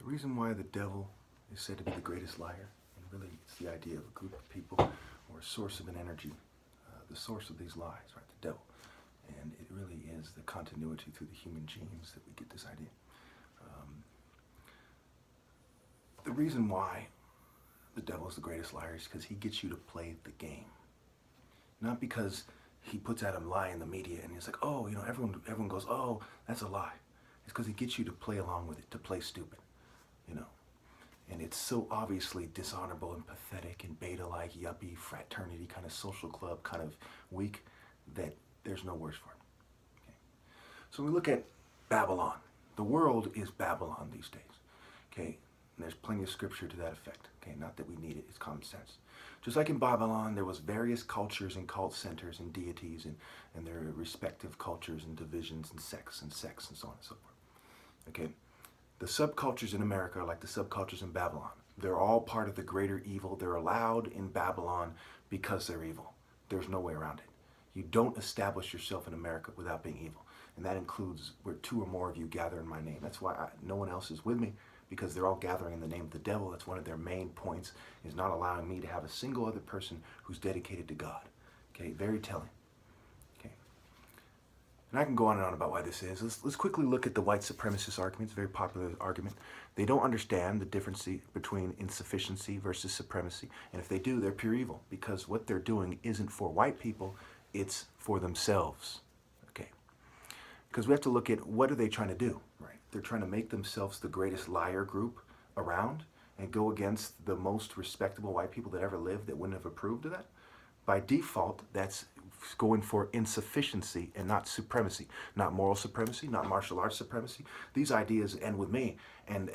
The reason why the devil is said to be the greatest liar, and really it's the idea of a group of people or a source of an energy, the source of these lies, right? The devil. And it really is the continuity through the human genes that we get this idea. The reason why the devil is the greatest liar is because he gets you to play the game. Not because he puts out a lie in the media and he's like, oh, you know, everyone goes, oh, that's a lie. It's because he gets you to play along with it, to play stupid, you know. And it's so obviously dishonorable and pathetic and beta-like, yuppie, fraternity, kind of social club, kind of weak, that there's no words for it. Okay. So we look at Babylon. The world is Babylon these days. Okay. And there's plenty of scripture to that effect. Okay, not that we need it, it's common sense. Just like in Babylon, there was various cultures and cult centers and deities and their respective cultures and divisions and sects and so on and so forth. Okay, the subcultures in America are like the subcultures in Babylon. They're all part of the greater evil. They're allowed in Babylon because they're evil. There's no way around it. You don't establish yourself in America without being evil. And that includes where two or more of you gather in my name. That's why no one else is with me, because they're all gathering in the name of the devil. That's one of their main points, is not allowing me to have a single other person who's dedicated to God. Okay, very telling. Okay, and I can go on and on about why this is. Let's quickly look at the white supremacist argument. It's a very popular argument. They don't understand the difference between insufficiency versus supremacy. And if they do, they're pure evil, because what they're doing isn't for white people, it's for themselves. Okay, because we have to look at what are they trying to do, right? They're trying to make themselves the greatest liar group around and go against the most respectable white people that ever lived that wouldn't have approved of that. By default, that's going for insufficiency and not supremacy, not moral supremacy, not martial arts supremacy. These ideas end with me, and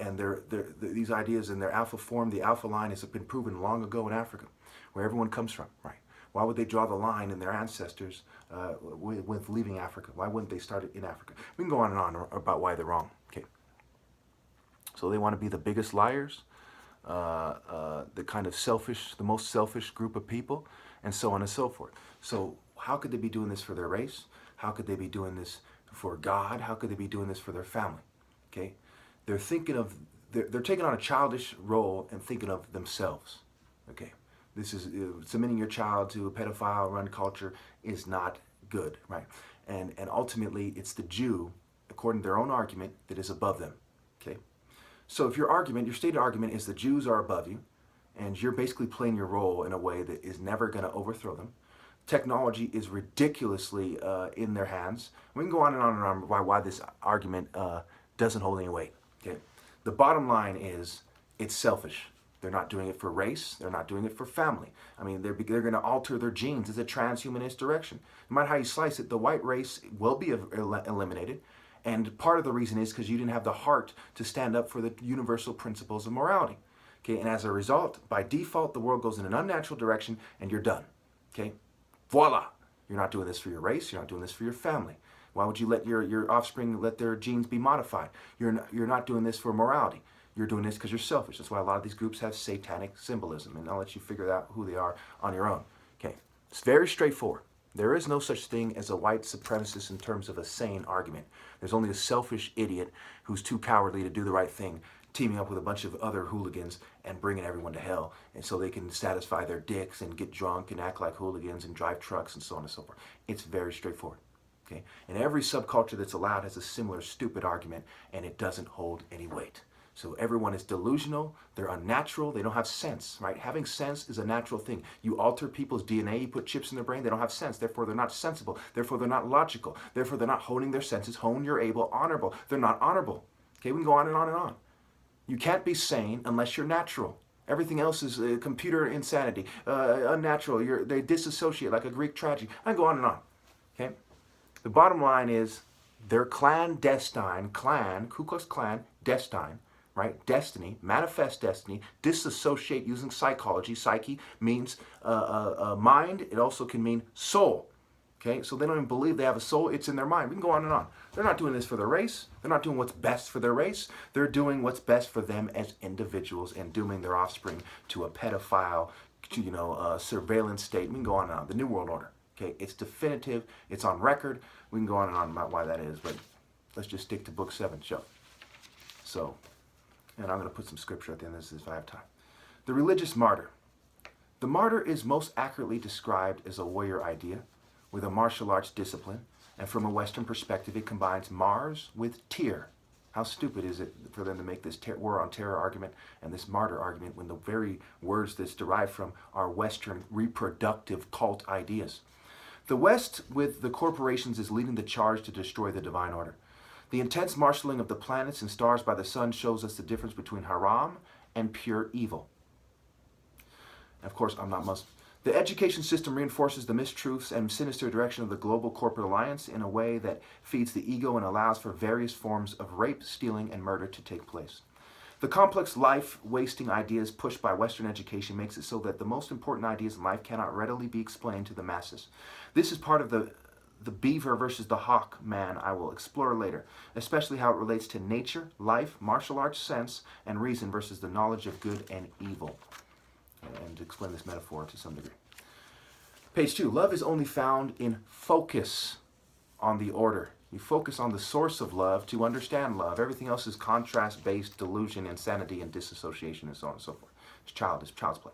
these ideas in their alpha form, the alpha line has been proven long ago in Africa, where everyone comes from, right? Why would they draw the line in their ancestors with leaving Africa? Why wouldn't they start it in Africa? We can go on and on about why they're wrong. Okay. So they want to be the biggest liars, the kind of selfish, the most selfish group of people, and so on and so forth. So how could they be doing this for their race? How could they be doing this for God? How could they be doing this for their family? Okay. They're thinking of, they're taking on a childish role and thinking of themselves. Okay. This is submitting your child to a pedophile-run culture is not good, right? And ultimately, it's the Jew, according to their own argument, that is above them, okay? So if your stated argument is the Jews are above you, and you're basically playing your role in a way that is never going to overthrow them, technology is ridiculously in their hands. We can go on and on and on why this argument doesn't hold any weight, okay? The bottom line is it's selfish. They're not doing it for race. They're not doing it for family. I mean, they're going to alter their genes. It's a transhumanist direction. No matter how you slice it, the white race will be eliminated. And part of the reason is because you didn't have the heart to stand up for the universal principles of morality. Okay, and as a result, by default, the world goes in an unnatural direction and you're done. Okay, voila. You're not doing this for your race. You're not doing this for your family. Why would you let your offspring let their genes be modified? You're not doing this for morality. You're doing this because you're selfish. That's why a lot of these groups have satanic symbolism, and I'll let you figure out who they are on your own. Okay, it's very straightforward. There is no such thing as a white supremacist in terms of a sane argument. There's only a selfish idiot who's too cowardly to do the right thing, teaming up with a bunch of other hooligans and bringing everyone to hell, and so they can satisfy their dicks and get drunk and act like hooligans and drive trucks and so on and so forth. It's very straightforward. Okay, and every subculture that's allowed has a similar stupid argument, and it doesn't hold any weight. So everyone is delusional, they're unnatural, they don't have sense, right? Having sense is a natural thing. You alter people's DNA, you put chips in their brain, they don't have sense, therefore they're not sensible, therefore they're not logical, therefore they're not honing their senses, hone your able, honorable. They're not honorable. Okay, we can go on and on and on. You can't be sane unless you're natural. Everything else is computer insanity, unnatural, they disassociate like a Greek tragedy. I can go on and on, okay? The bottom line is they're clandestine, Ku Klux Klan, destine, right? Destiny, manifest destiny, disassociate using psychology. Psyche means mind. It also can mean soul. Okay, so they don't even believe they have a soul. It's in their mind. We can go on and on. They're not doing this for their race. They're not doing what's best for their race. They're doing what's best for them as individuals and dooming their offspring to a pedophile, surveillance state. We can go on and on. The New World Order. Okay, it's definitive. It's on record. We can go on and on about why that is, but let's just stick to book 7, show. So, And I'm going to put some scripture at the end of this if I have time. The religious martyr. The martyr is most accurately described as a warrior idea with a martial arts discipline, and from a Western perspective, it combines Mars with Tyr. How stupid is it for them to make this war on terror argument and this martyr argument when the very words that's derived from are Western reproductive cult ideas? The West, with the corporations, is leading the charge to destroy the divine order. The intense marshalling of the planets and stars by the sun shows us the difference between haram and pure evil. Of course, I'm not Muslim. The education system reinforces the mistruths and sinister direction of the global corporate alliance in a way that feeds the ego and allows for various forms of rape, stealing, and murder to take place. The complex life-wasting ideas pushed by Western education makes it so that the most important ideas in life cannot readily be explained to the masses. This is part of the beaver versus the hawk man I will explore later, especially how it relates to nature, life, martial arts, sense, and reason versus the knowledge of good and evil. And to explain this metaphor to some degree. Page 2, love is only found in focus on the order. You focus on the source of love to understand love. Everything else is contrast-based delusion, insanity, and disassociation, and so on and so forth. It's child's play.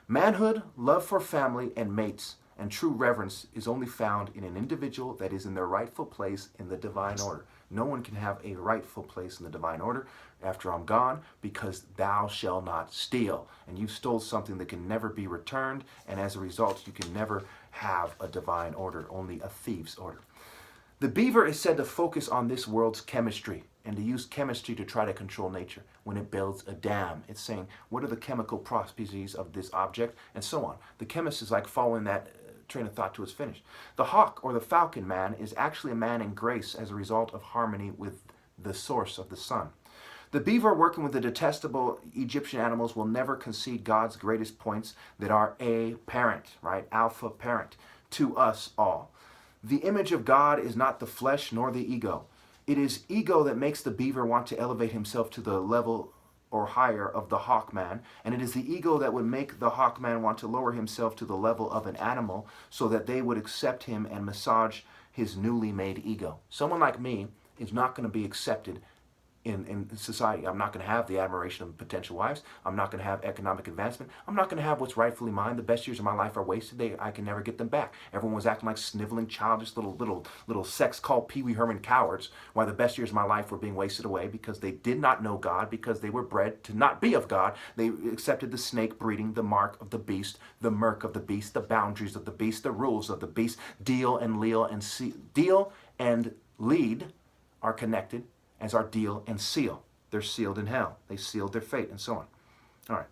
Manhood, love for family and mates, and true reverence is only found in an individual that is in their rightful place in the divine order. No one can have a rightful place in the divine order after I'm gone, because thou shalt not steal. And you stole something that can never be returned, and as a result, you can never have a divine order, only a thief's order. The beaver is said to focus on this world's chemistry and to use chemistry to try to control nature. When it builds a dam, it's saying, what are the chemical properties of this object, and so on. The chemist is like following that train of thought to its finish. The hawk or the falcon man is actually a man in grace as a result of harmony with the source of the sun. The beaver working with the detestable Egyptian animals will never concede God's greatest points that are a parent, right? Alpha parent to us all. The image of God is not the flesh nor the ego. It is ego that makes the beaver want to elevate himself to the level or higher of the hawkman, and it is the ego that would make the hawkman want to lower himself to the level of an animal so that they would accept him and massage his newly made ego. Someone like me is not going to be accepted in society. I'm not going to have the admiration of potential wives. I'm not going to have economic advancement. I'm not going to have what's rightfully mine. The best years of my life are wasted. I can never get them back. Everyone was acting like sniveling, childish little sex called Pee Wee Herman cowards, while the best years of my life were being wasted away because they did not know God, because they were bred to not be of God. They accepted the snake breeding, the mark of the beast, the murk of the beast, the boundaries of the beast, the rules of the beast. Deal and lead are connected, as are deal and seal. They're sealed in hell. They sealed their fate, and so on. All right.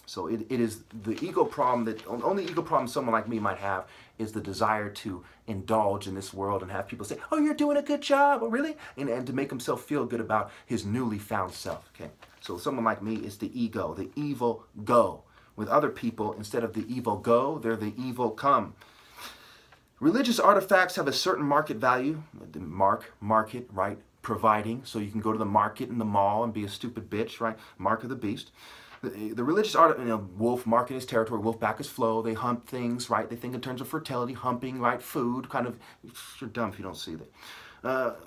So it is the ego problem that only ego problem someone like me might have is the desire to indulge in this world and have people say, "Oh, you're doing a good job." Oh, really? And to make himself feel good about his newly found self. Okay. So someone like me is the ego, the evil go. With other people, instead of the evil go, they're the evil come. Religious artifacts have a certain market value. The market, right? Providing, so you can go to the market in the mall and be a stupid bitch, right? Mark of the beast. The religious art, wolf marking his territory, wolf back his flow. They hump things, right? They think in terms of fertility, humping, right? Food, kind of. You're dumb if you don't see that.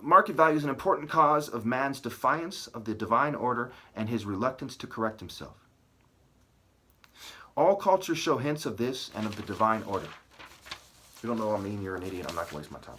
Market value is an important cause of man's defiance of the divine order and his reluctance to correct himself. All cultures show hints of this and of the divine order. If you don't know what I mean, you're an idiot. I'm not going to waste my time.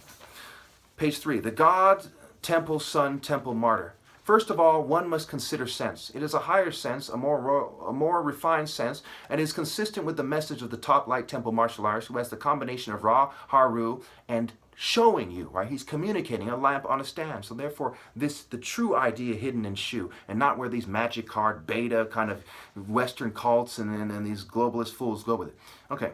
Page 3. The God, temple, son, temple, martyr. First of all, one must consider sense. It is a higher sense, a more refined sense, and is consistent with the message of the top light temple martial artist, who has the combination of Ra, Haru, and showing you, right? He's communicating a lamp on a stand. So therefore, the true idea hidden in Shu, and not where these magic card, beta, kind of Western cults and these globalist fools go with it. Okay.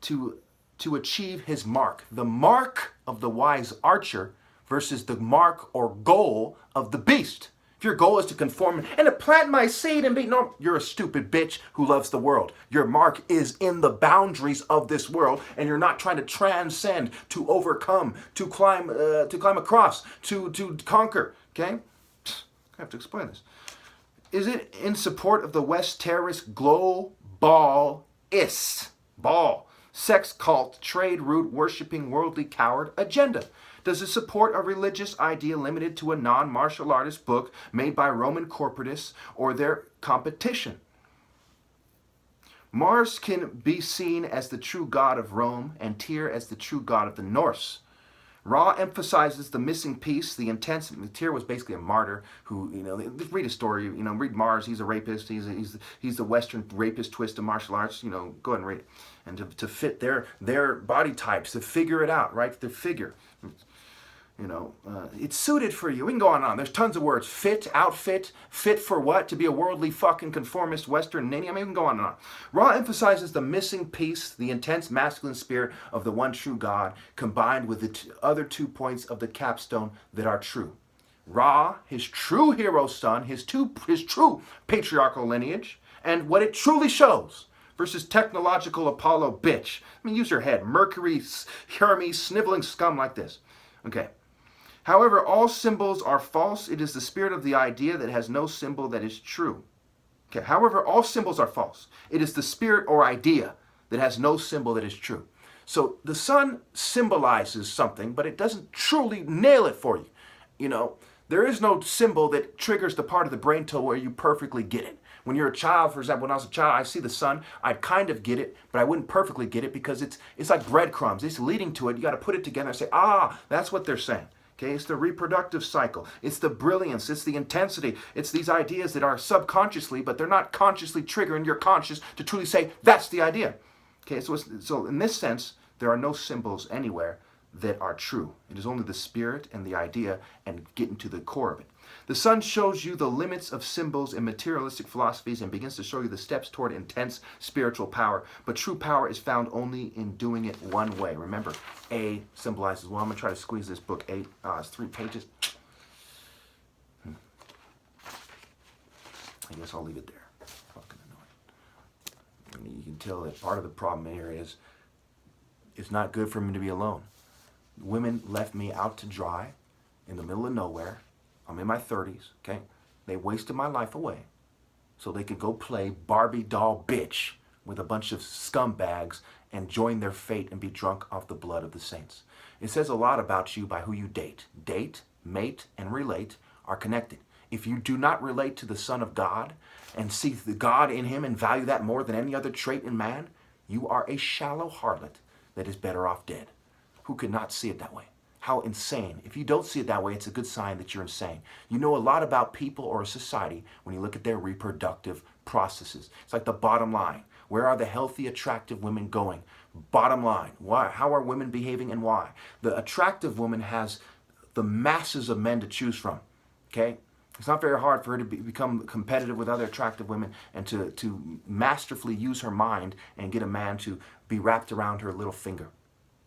To achieve his mark. The mark of the wise archer versus the mark or goal of the beast. If your goal is to conform and to plant my seed and be, no, you're a stupid bitch who loves the world. Your mark is in the boundaries of this world, and you're not trying to transcend, to overcome, to climb across, to conquer. Okay? I have to explain this. Is it in support of the West terrorist globalist sex cult, trade route, worshipping, worldly coward agenda? Does it support a religious idea limited to a non-martial artist book made by Roman corporatists or their competition? Mars can be seen as the true god of Rome and Tyr as the true god of the Norse. Ra emphasizes the missing piece, the intense. Tyr was basically a martyr who, read his story, read Mars. He's a rapist. He's the Western rapist twist of martial arts. Go ahead and read it. And to fit their body types, to figure it out, right? The figure. It's suited for you. We can go on and on. There's tons of words. Fit, outfit, fit for what? To be a worldly fucking conformist Western ninny? We can go on and on. Ra emphasizes the missing piece, the intense masculine spirit of the one true God, combined with the other 2 points of the capstone that are true. Ra, his true hero son, his true patriarchal lineage, and what it truly shows, versus technological Apollo bitch. Use your head. Mercury, Hermes, sniveling scum like this. Okay. However, all symbols are false. It is the spirit of the idea that has no symbol that is true. Okay. However, all symbols are false. It is the spirit or idea that has no symbol that is true. So the sun symbolizes something, but it doesn't truly nail it for you. There is no symbol that triggers the part of the brain to where you perfectly get it. When you're a child, for example, when I was a child, I see the sun, I'd kind of get it, but I wouldn't perfectly get it because it's like breadcrumbs. It's leading to it. You got to put it together and say, that's what they're saying. Okay, it's the reproductive cycle. It's the brilliance. It's the intensity. It's these ideas that are subconsciously, but they're not consciously triggering your conscious to truly say, that's the idea. Okay, so in this sense, there are no symbols anywhere that are true. It is only the spirit and the idea and getting to the core of it. The sun shows you the limits of symbols in materialistic philosophies and begins to show you the steps toward intense spiritual power. But true power is found only in doing it one way. Remember, A symbolizes, well, I'm going to try to squeeze this book. It's 3 pages. I guess I'll leave it there. Fucking annoying. You can tell that part of the problem here is it's not good for me to be alone. Women left me out to dry in the middle of nowhere. I'm in my 30s, okay? They wasted my life away so they could go play Barbie doll bitch with a bunch of scumbags and join their fate and be drunk off the blood of the saints. It says a lot about you by who you date. Date, mate, and relate are connected. If you do not relate to the Son of God and see the God in him and value that more than any other trait in man, you are a shallow harlot that is better off dead. Who could not see it that way? How insane. If you don't see it that way, it's a good sign that you're insane. You know a lot about people or a society when you look at their reproductive processes. It's like the bottom line. Where are the healthy, attractive women going? Bottom line. Why? How are women behaving and why? The attractive woman has the masses of men to choose from. Okay? It's not very hard for her to become competitive with other attractive women and to masterfully use her mind and get a man to be wrapped around her little finger.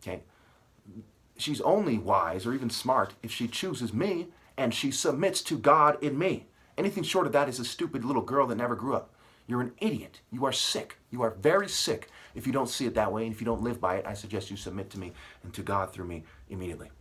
Okay? She's only wise or even smart if she chooses me and she submits to God in me. Anything short of that is a stupid little girl that never grew up. You're an idiot. You are sick. You are very sick if you don't see it that way. And if you don't live by it, I suggest you submit to me and to God through me immediately.